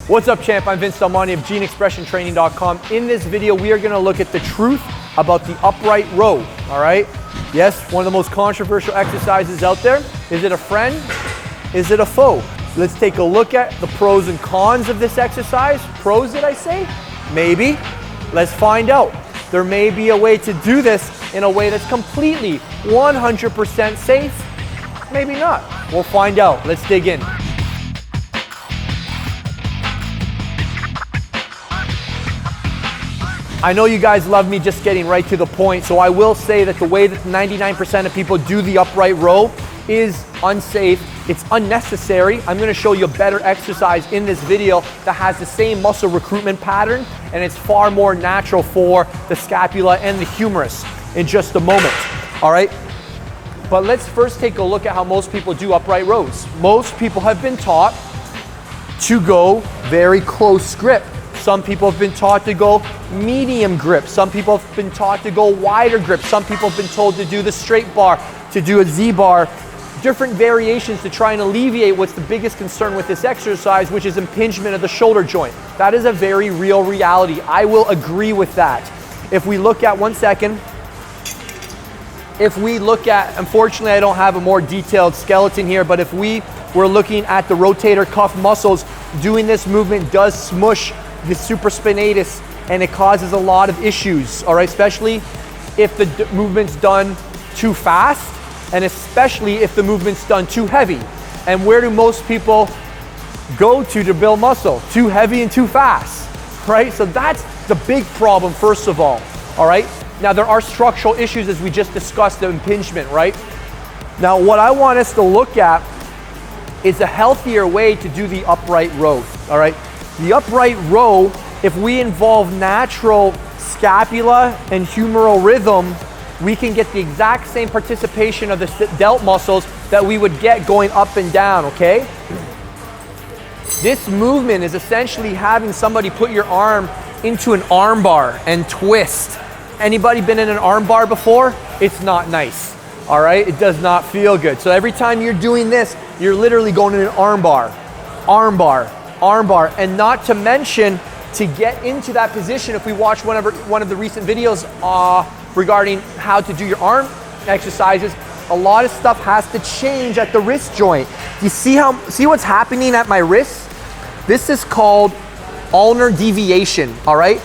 What's up, champ? I'm Vince Monte of GeneExpressionTraining.com. In this video, we are gonna look at the truth about the upright row, all right? Yes, one of the most controversial exercises out there. Is it a friend? Is it a foe? Let's take a look at the pros and cons of this exercise. Pros, did I say? Maybe. Let's find out. There may be a way to do this in a way that's completely 100% safe. Maybe not. We'll find out. Let's dig in. I know you guys love me just getting right to the point, so I will say that the way that 99% of people do the upright row is unsafe. It's unnecessary. I'm gonna show you a better exercise in this video that has the same muscle recruitment pattern, and it's far more natural for the scapula and the humerus in just a moment, all right? But let's first take a look at how most people do upright rows. Most people have been taught to go very close grip. Some people have been taught to go medium grip. Some people have been taught to go wider grip. Some people have been told to do the straight bar, to do a Z bar, different variations to try and alleviate what's the biggest concern with this exercise, which is impingement of the shoulder joint. That is a very real reality. I will agree with that. If we look at, one second, if we look at, unfortunately I don't have a more detailed skeleton here, but if we were looking at the rotator cuff muscles, doing this movement does smush the supraspinatus, and it causes a lot of issues, all right, especially if the movement's done too fast, and especially if the movement's done too heavy. And where do most people go to build muscle? Too heavy and too fast, right? So that's the big problem, first of all right? Now, there are structural issues, as we just discussed, the impingement, right? Now, what I want us to look at is a healthier way to do the upright row, all right? The upright row, if we involve natural scapula and humeral rhythm, we can get the exact same participation of the delt muscles that we would get going up and down, okay? This movement is essentially having somebody put your arm into an arm bar and twist. Anybody been in an arm bar before? It's not nice, all right? It does not feel good. So every time you're doing this, you're literally going in an arm bar, arm bar, arm bar. And not to mention, to get into that position, if we watch one of the recent videos regarding how to do your arm exercises, a lot of stuff has to change at the wrist joint. You see what's happening at my wrist? This is called ulnar deviation, all right?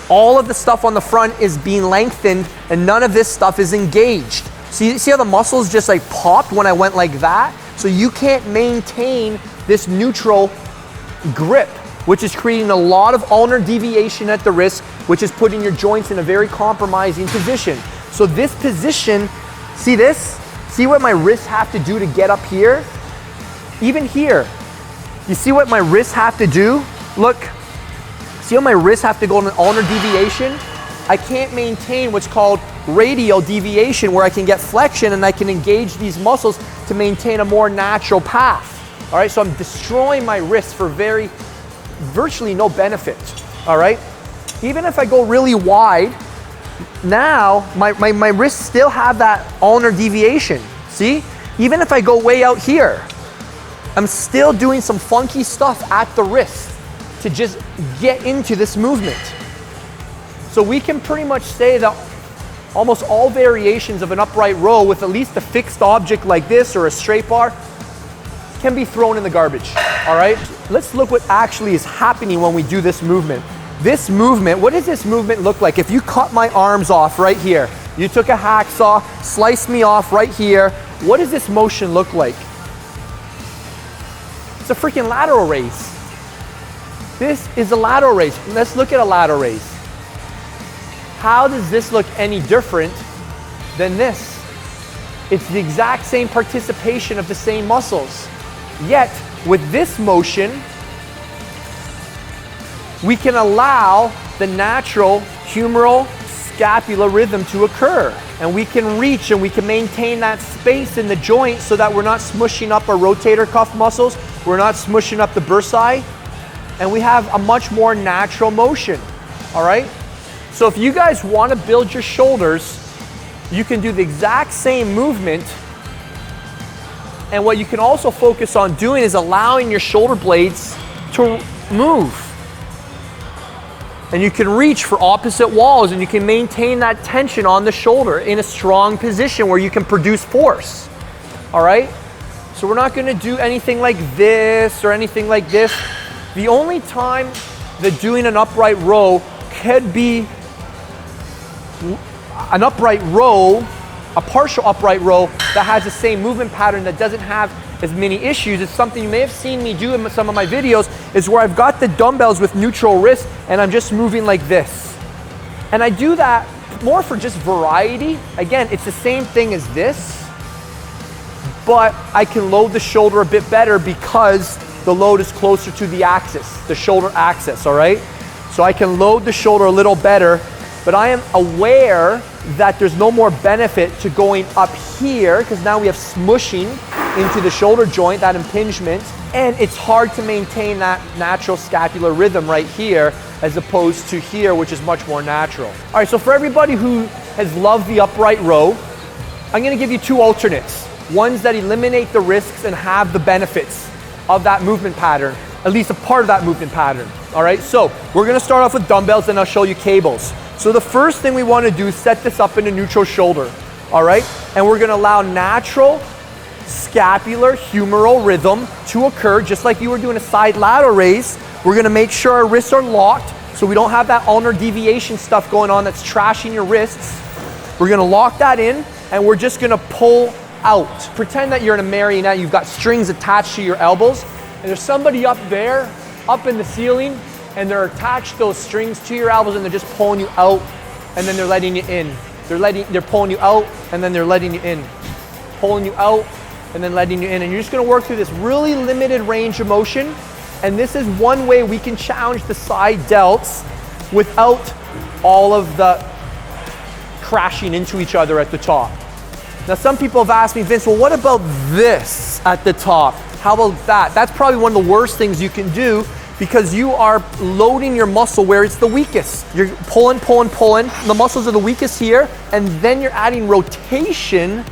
All of the stuff on the front is being lengthened and none of this stuff is engaged. See how the muscles just like popped when I went like that? So you can't maintain this neutral grip, which is creating a lot of ulnar deviation at the wrist, which is putting your joints in a very compromising position. So this position, see this? See what my wrists have to do to get up here? Even here, you see what my wrists have to do? Look, see how my wrists have to go in an ulnar deviation? I can't maintain what's called radial deviation, where I can get flexion and I can engage these muscles to maintain a more natural path. All right, so I'm destroying my wrists for virtually no benefit, all right? Even if I go really wide, now my wrists still have that ulnar deviation, see? Even if I go way out here, I'm still doing some funky stuff at the wrist to just get into this movement. So we can pretty much say that almost all variations of an upright row with at least a fixed object like this or a straight bar can be thrown in the garbage, all right? Let's look what actually is happening when we do this movement. This movement, what does this movement look like? If you cut my arms off right here, you took a hacksaw, sliced me off right here, what does this motion look like? It's a freaking lateral raise. This is a lateral raise. Let's look at a lateral raise. How does this look any different than this? It's the exact same participation of the same muscles. Yet, with this motion, we can allow the natural humeral scapular rhythm to occur. And we can reach and we can maintain that space in the joint so that we're not smushing up our rotator cuff muscles, we're not smushing up the bursae, and we have a much more natural motion, all right? So if you guys want to build your shoulders, you can do the exact same movement. And what you can also focus on doing is allowing your shoulder blades to move. And you can reach for opposite walls and you can maintain that tension on the shoulder in a strong position where you can produce force. All right? So we're not gonna do anything like this or anything like this. The only time that doing an upright row could be an upright row, a partial upright row that has the same movement pattern that doesn't have as many issues. It's something you may have seen me do in some of my videos, is where I've got the dumbbells with neutral wrist and I'm just moving like this. And I do that more for just variety. Again, it's the same thing as this, but I can load the shoulder a bit better because the load is closer to the axis, the shoulder axis, all right? So I can load the shoulder a little better, but I am aware that there's no more benefit to going up here because now we have smushing into the shoulder joint, that impingement, and it's hard to maintain that natural scapular rhythm right here as opposed to here, which is much more natural. All right, so for everybody who has loved the upright row, I'm gonna give you two alternates. Ones that eliminate the risks and have the benefits of that movement pattern, at least a part of that movement pattern. All right, so we're gonna start off with dumbbells and I'll show you cables. So the first thing we wanna do is set this up in a neutral shoulder, all right? And we're gonna allow natural scapular humeral rhythm to occur, just like you were doing a side lateral raise. We're gonna make sure our wrists are locked so we don't have that ulnar deviation stuff going on that's trashing your wrists. We're gonna lock that in and we're just gonna pull out. Pretend that you're in a marionette, you've got strings attached to your elbows, and there's somebody up there, up in the ceiling, and they're attached those strings to your elbows and they're just pulling you out and then they're letting you in. They're pulling you out and then they're letting you in. Pulling you out and then letting you in. And you're just gonna work through this really limited range of motion. And this is one way we can challenge the side delts without all of the crashing into each other at the top. Now some people have asked me, Vince, well, what about this at the top? How about that? That's probably one of the worst things you can do because you are loading your muscle where it's the weakest. You're pulling, pulling, pulling. The muscles are the weakest here, and then you're adding rotation.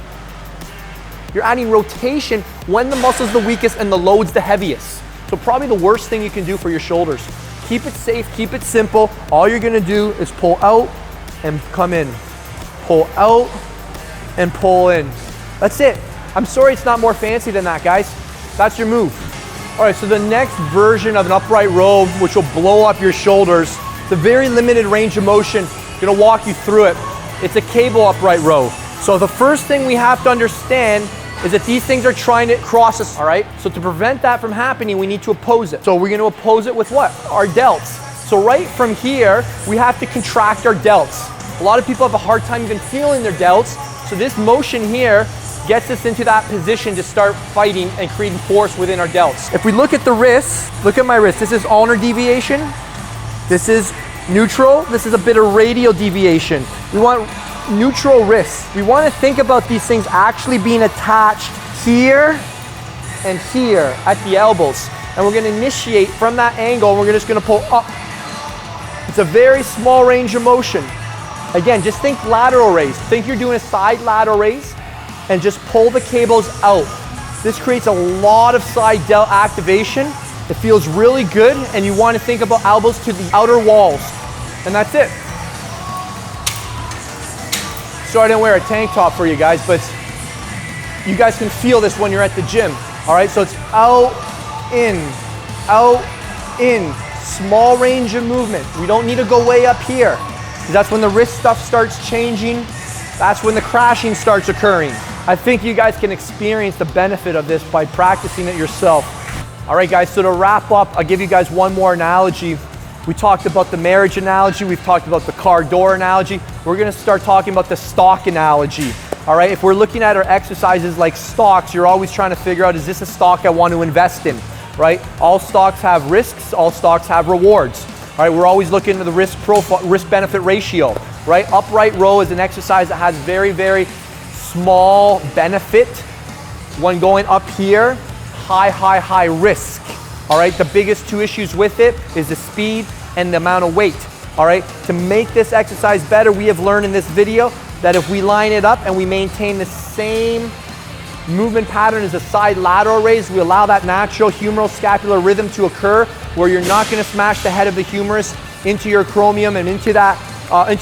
You're adding rotation when the muscle's the weakest and the load's the heaviest. So probably the worst thing you can do for your shoulders. Keep it safe, keep it simple. All you're gonna do is pull out and come in. Pull out and pull in. That's it. I'm sorry it's not more fancy than that, guys. That's your move. All right, so the next version of an upright row, which will blow up your shoulders, it's a very limited range of motion. I'm gonna walk you through it. It's a cable upright row. So the first thing we have to understand is that these things are trying to cross us, all right? So to prevent that from happening, we need to oppose it. So we're gonna oppose it with what? Our delts. So right from here, we have to contract our delts. A lot of people have a hard time even feeling their delts. So this motion here gets us into that position to start fighting and creating force within our delts. If we look at the wrists, look at my wrist. This is ulnar deviation. This is neutral. This is a bit of radial deviation. We want neutral wrists. We want to think about these things actually being attached here and here at the elbows. And we're going to initiate from that angle and we're just going to pull up. It's a very small range of motion. Again, just think lateral raise. Think you're doing a side lateral raise and just pull the cables out. This creates a lot of side delt activation. It feels really good, and you want to think about elbows to the outer walls. And that's it. Sorry I didn't wear a tank top for you guys, but you guys can feel this when you're at the gym. All right, so it's out, in, small range of movement. We don't need to go way up here. That's when the wrist stuff starts changing. That's when the crashing starts occurring. I think you guys can experience the benefit of this by practicing it yourself. All right, guys, so to wrap up, I'll give you guys one more analogy. We talked about the marriage analogy. We've talked about the car door analogy. We're gonna start talking about the stock analogy. All right, if we're looking at our exercises like stocks, you're always trying to figure out, is this a stock I want to invest in, right? All stocks have risks, all stocks have rewards. All right, we're always looking at the risk profile, risk-benefit ratio, right? Upright row is an exercise that has very, very small benefit. When going up here, high risk. All right, the biggest two issues with it is the speed and the amount of weight. All right, to make this exercise better, we have learned in this video that if we line it up and we maintain the same movement pattern as a side lateral raise, we allow that natural humeral scapular rhythm to occur, where you're not gonna smash the head of the humerus into your acromion and into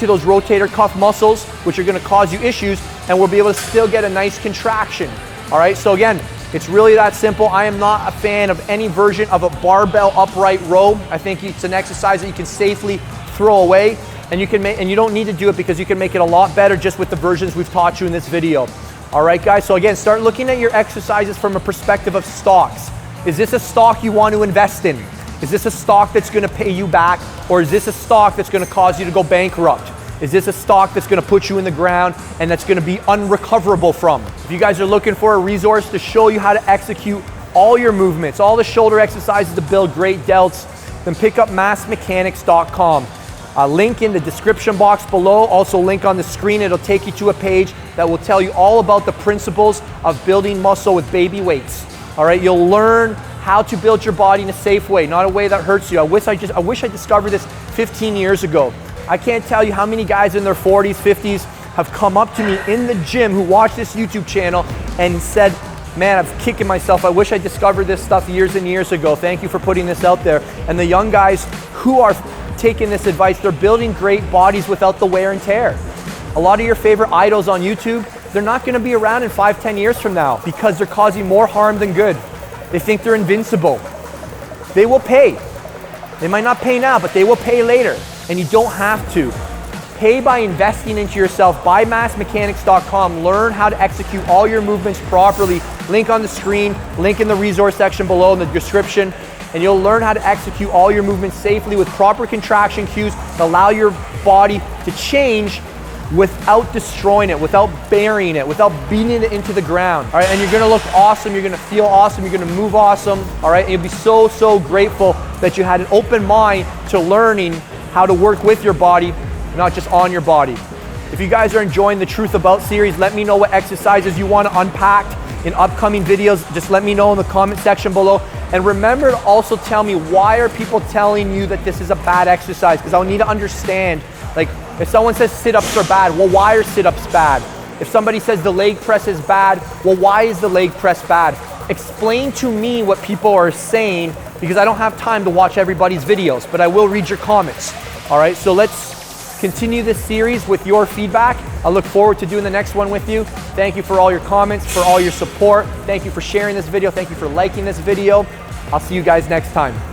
those rotator cuff muscles, which are gonna cause you issues, and we'll be able to still get a nice contraction. All right, so again, it's really that simple. I am not a fan of any version of a barbell upright row. I think it's an exercise that you can safely throw away, and you don't need to do it because you can make it a lot better just with the versions we've taught you in this video. All right, guys, so again, start looking at your exercises from a perspective of stocks. Is this a stock you want to invest in? Is this a stock that's gonna pay you back, or is this a stock that's gonna cause you to go bankrupt? Is this a stock that's gonna put you in the ground and that's gonna be unrecoverable from? If you guys are looking for a resource to show you how to execute all your movements, all the shoulder exercises to build great delts, then pick up massmechanics.com. Link in the description box below, also link on the screen. It'll take you to a page that will tell you all about the principles of building muscle with baby weights. All right, you'll learn how to build your body in a safe way, not a way that hurts you. I wish I discovered this 15 years ago. I can't tell you how many guys in their 40s, 50s have come up to me in the gym who watch this YouTube channel and said, man, I'm kicking myself. I wish I discovered this stuff years and years ago. Thank you for putting this out there. And the young guys who are taking this advice, they're building great bodies without the wear and tear. A lot of your favorite idols on YouTube, they're not gonna be around in 5, 10 years from now because they're causing more harm than good. They think they're invincible. They will pay. They might not pay now, but they will pay later. And you don't have to. Pay by investing into yourself. Buy massmechanics.com. Learn how to execute all your movements properly. Link on the screen, link in the resource section below in the description. And you'll learn how to execute all your movements safely with proper contraction cues that allow your body to change without destroying it, without burying it, without beating it into the ground. All right, and you're gonna look awesome, you're gonna feel awesome, you're gonna move awesome, all right? And you'll be so, so grateful that you had an open mind to learning how to work with your body, not just on your body. If you guys are enjoying the Truth About series, let me know what exercises you want to unpack in upcoming videos. Just let me know in the comment section below. And remember to also tell me, why are people telling you that this is a bad exercise? Because I'll need to understand, like, if someone says sit-ups are bad, well, why are sit-ups bad? If somebody says the leg press is bad, well, why is the leg press bad? Explain to me what people are saying, because I don't have time to watch everybody's videos, but I will read your comments. All right, so let's continue this series with your feedback. I look forward to doing the next one with you. Thank you for all your comments, for all your support. Thank you for sharing this video. Thank you for liking this video. I'll see you guys next time.